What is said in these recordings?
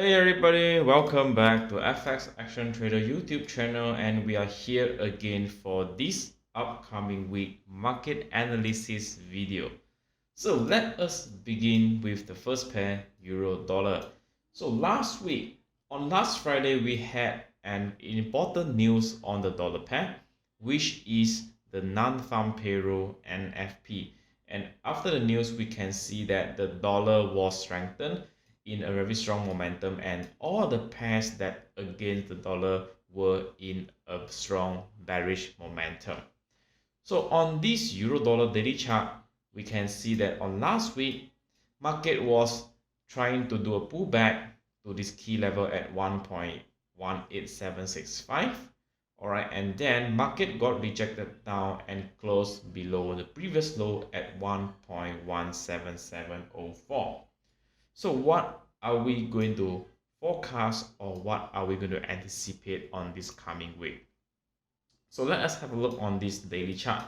Hey everybody, welcome back to FX Action Trader YouTube channel, and we are here again for this upcoming week market analysis video. So let us begin with the first pair, Euro Dollar. So last week, on last Friday, we had an important news on the dollar pair, which is the non-farm payroll NFP. And after the news, we can see that the dollar was strengthened in a very strong momentum, and all the pairs that against the dollar were in a strong bearish momentum. So on this euro dollar daily chart, we can see that on last week, market was trying to do a pullback to this key level at 1.18765. All right, and then market got rejected down and closed below the previous low at 1.17704. So what are we going to forecast, or what are we going to anticipate on this coming week? So let us have a look on this daily chart.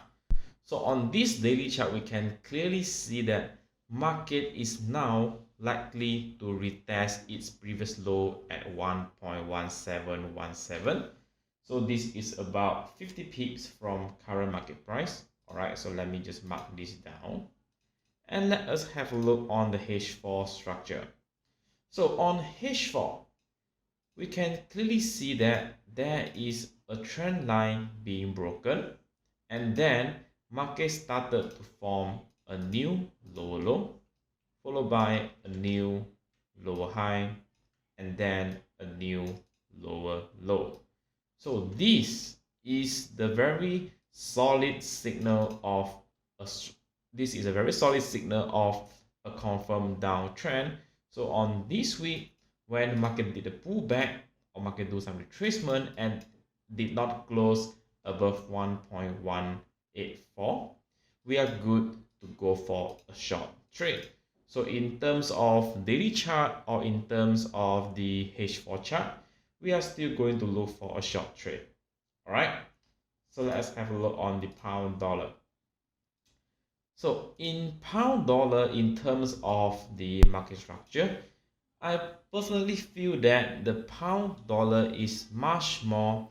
So on this daily chart, we can clearly see that market is now likely to retest its previous low at 1.1717. So this is about 50 pips from current market price. All right, so let me just mark this down. And let us have a look on the H4 structure. So on H4, we can clearly see that there is a trend line being broken, and then market started to form a new lower low, followed by a new lower high, and then a new lower low. So this is the very solid signal of a confirmed downtrend. So on this week, when the market did a pullback or market do some retracement and did not close above 1.184, we are good to go for a short trade. So in terms of daily chart or in terms of the H4 chart, we are still going to look for a short trade. All right, so let's have a look on the pound dollar. So in pound dollar, in terms of the market structure, I personally feel that the pound dollar is much more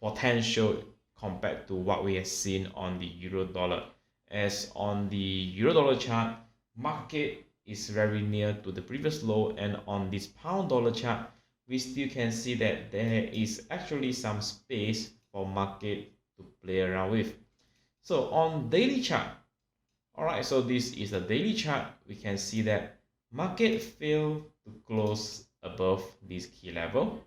potential compared to what we have seen on the euro dollar. As on the euro dollar chart, market is very near to the previous low, and on this pound dollar chart, we still can see that there is actually some space for market to play around with. So on daily chart, all right, so this is a daily chart. We can see that market failed to close above this key level,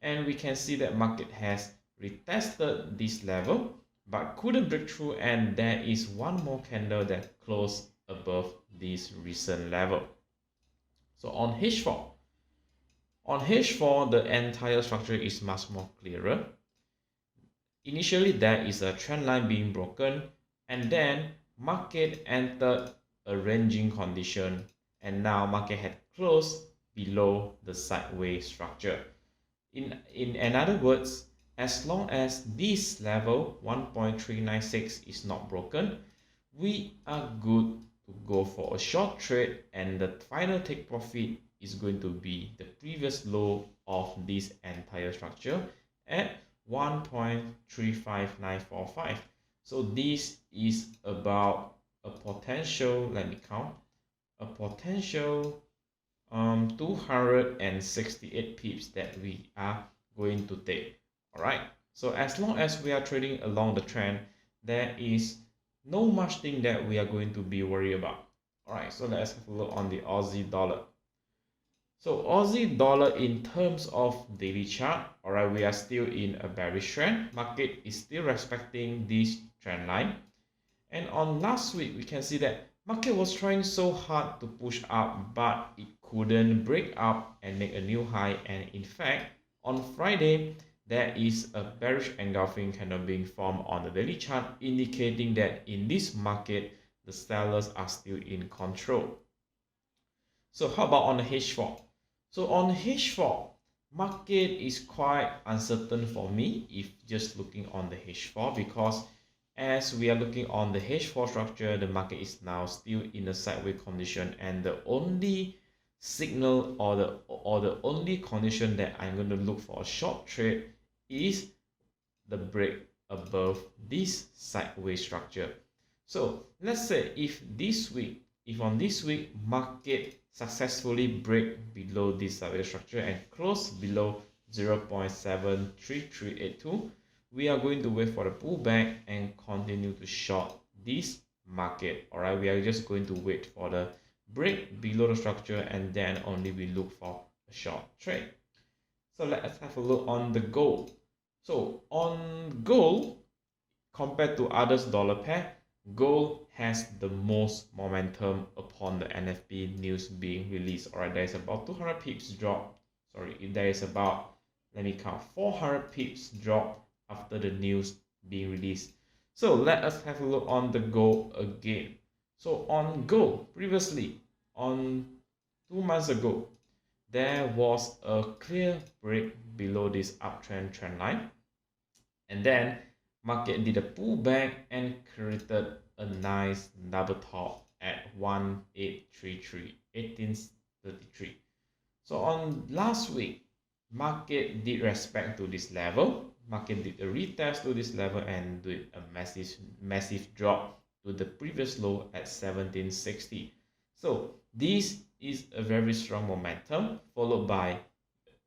and we can see that market has retested this level but couldn't break through, and there is one more candle that closed above this recent level. So on H4, the entire structure is much more clearer. Initially, there is a trend line being broken, and then market entered a ranging condition, and now market had closed below the sideways structure. In other words, as long as this level 1.396 is not broken, we are good to go for a short trade, and the final take profit is going to be the previous low of this entire structure at 1.35945. So this is about a potential, let me count, a potential 268 pips that we are going to take. All right, so as long as we are trading along the trend, there is no much thing that we are going to be worried about. All right, so let's have a look on the Aussie dollar. So Aussie dollar, in terms of daily chart, all right, we are still in a bearish trend. Market is still respecting this trend line. And on last week, we can see that market was trying so hard to push up, but it couldn't break up and make a new high. And in fact, on Friday, there is a bearish engulfing candle being formed on the daily chart, indicating that in this market, the sellers are still in control. So how about on the H4? So on H4, market is quite uncertain for me if just looking on the H4, because as we are looking on the H4 structure, the market is now still in a sideways condition, and the only signal or the only condition that I'm going to look for a short trade is the break above this sideways structure. So let's say if on this week market successfully break below this sideways structure and close below 0.73382, we are going to wait for the pullback and continue to short this market. All right, we are just going to wait for the break below the structure and then only we look for a short trade. So let's have a look on the gold. So on gold, compared to others dollar pair, gold has the most momentum upon the NFP news being released. All right, there is about 200 pips drop. Sorry, there is about, let me count, 400 pips drop after the news being released. So let us have a look on the gold again. So on gold, previously on 2 months ago, there was a clear break below this uptrend trend line, and then market did a pullback and created a nice double top at 1833. So on last week, market did respect to this level. Market did a retest to this level and did a massive drop to the previous low at 1760. So this is a very strong momentum followed by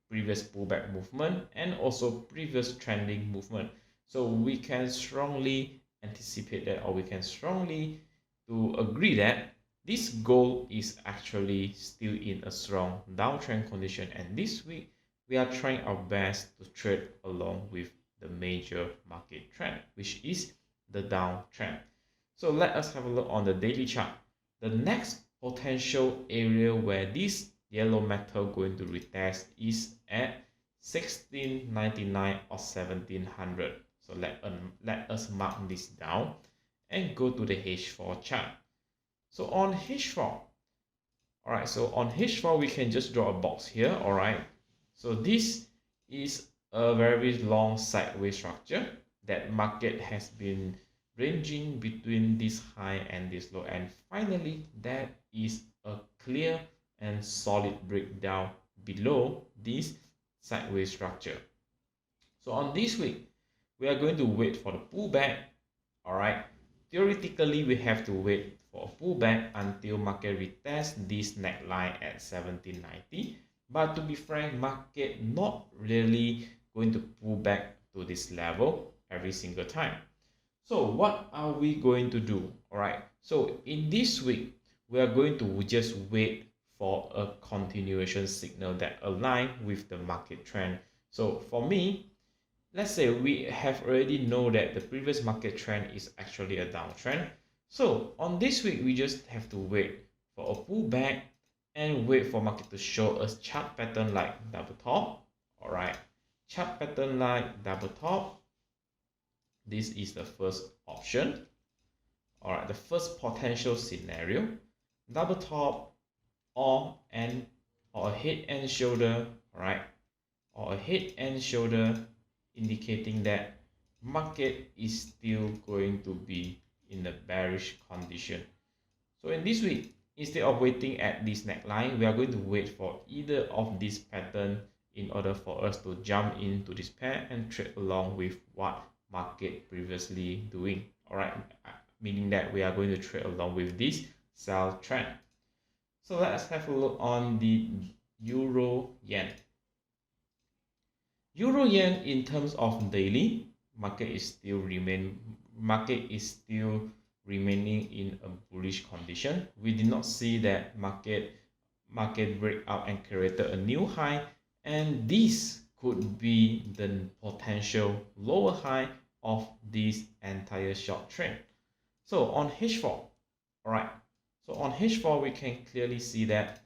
previous pullback movement and also previous trending movement. So we can strongly anticipate that, or we can strongly to agree that this gold is actually still in a strong downtrend condition, and this week we are trying our best to trade along with the major market trend, which is the downtrend. So let us have a look on the daily chart. The next potential area where this yellow metal going to retest is at 1699 or 1700. So let us mark this down and go to the H4 chart. So on H4, all right, so on H4 we can just draw a box here. All right, so this is a very long sideways structure that market has been ranging between this high and this low, and finally that is a clear and solid breakdown below this sideways structure. So on this week we are going to wait for the pullback. All right, theoretically we have to wait for a pullback until market retests this neckline at 1790, but to be frank, market not really going to pull back to this level every single time. So what are we going to do? All right, so in this week we are going to just wait for a continuation signal that align with the market trend. So for me, let's say we have already know that the previous market trend is actually a downtrend. So on this week, we just have to wait for a pullback and wait for market to show us chart pattern like double top. All right, chart pattern like double top. This is the first option. All right, the first potential scenario, double top or a head and shoulder. All right, or a head and shoulder, indicating that market is still going to be in a bearish condition. So in this week, instead of waiting at this neckline, we are going to wait for either of this pattern in order for us to jump into this pair and trade along with what market previously doing. All right, meaning that we are going to trade along with this sell trend. So let's have a look on the Euro Yen. Euro Yen in terms of daily, market is still remaining in a bullish condition. We did not see that market break out and created a new high, and this could be the potential lower high of this entire short trend. So on H4, all right, so on H4 we can clearly see that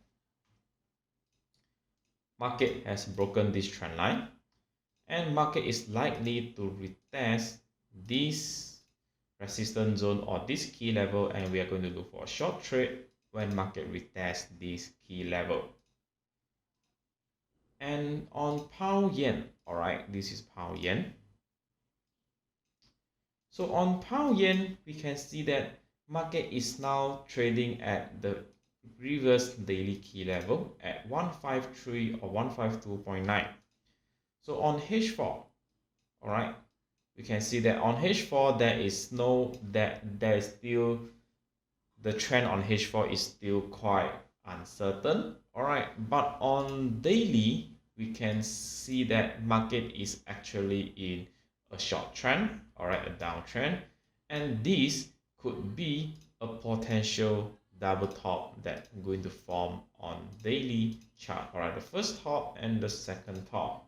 market has broken this trend line, and market is likely to retest this resistance zone or this key level, and we are going to look for a short trade when market retests this key level. And on pound yen, all right, this is pound yen. So on pound yen, we can see that market is now trading at the previous daily key level at 153 or 152.9. So on H4, all right, we can see that on H4 there is still the trend on H4 is still quite uncertain, all right, but on daily we can see that market is actually in a short trend, all right, a downtrend, and this could be a potential double top that's going to form on daily chart, all right, the first top and the second top.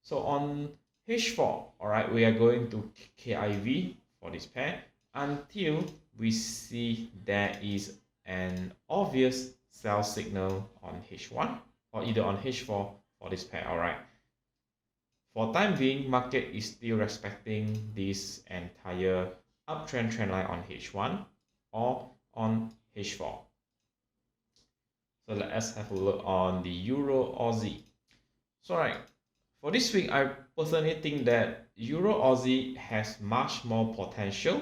So on H4, all right, we are going to KIV for this pair until we see there is an obvious sell signal on H1 or either on H4 for this pair, all right. For time being, market is still respecting this entire uptrend trend line on H1 or on H4. So let us have a look on the Euro Aussie. So right, for this week, I personally think that Euro Aussie has much more potential.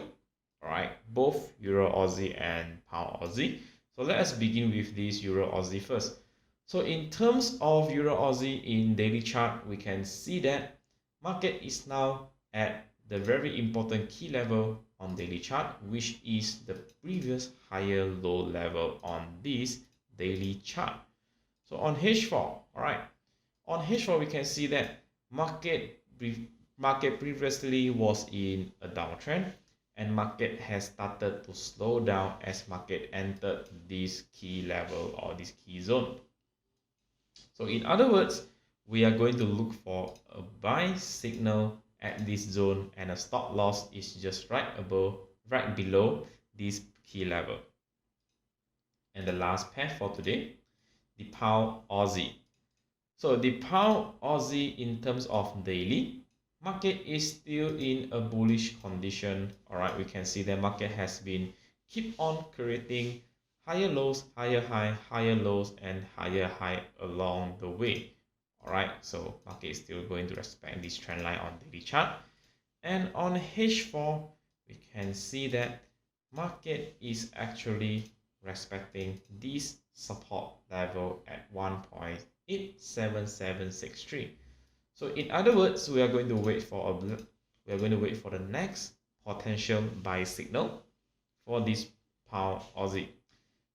All right, both Euro Aussie and Pound Aussie. So let us begin with this Euro Aussie first. So in terms of Euro Aussie in daily chart, we can see that market is now at the very important key level on daily chart, which is the previous higher low level on this daily chart. So on H4, all right, on H4 we can see that market previously was in a downtrend, and market has started to slow down as market entered this key level or this key zone. So in other words, we are going to look for a buy signal at this zone, and a stop loss is just right below this key level. And the last pair for today, the Pound Aussie. So the Pound Aussie in terms of daily, market is still in a bullish condition. All right, we can see the market has been keep on creating higher lows, higher high, higher lows, and higher high along the way. All right, so market is still going to respect this trend line on daily chart. And on H4, we can see that market is actually respecting this support level at 1.87763. So in other words, we are going to wait for the next potential buy signal for this Pound Aussie.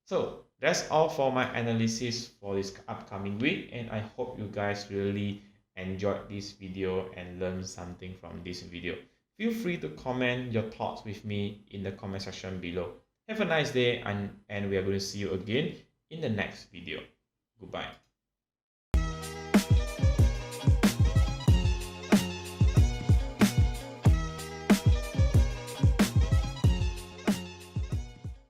So that's all for my analysis for this upcoming week, and I hope you guys really enjoyed this video and learned something from this video. Feel free to comment your thoughts with me in the comment section below. Have a nice day, and we are going to see you again in the next video. Goodbye.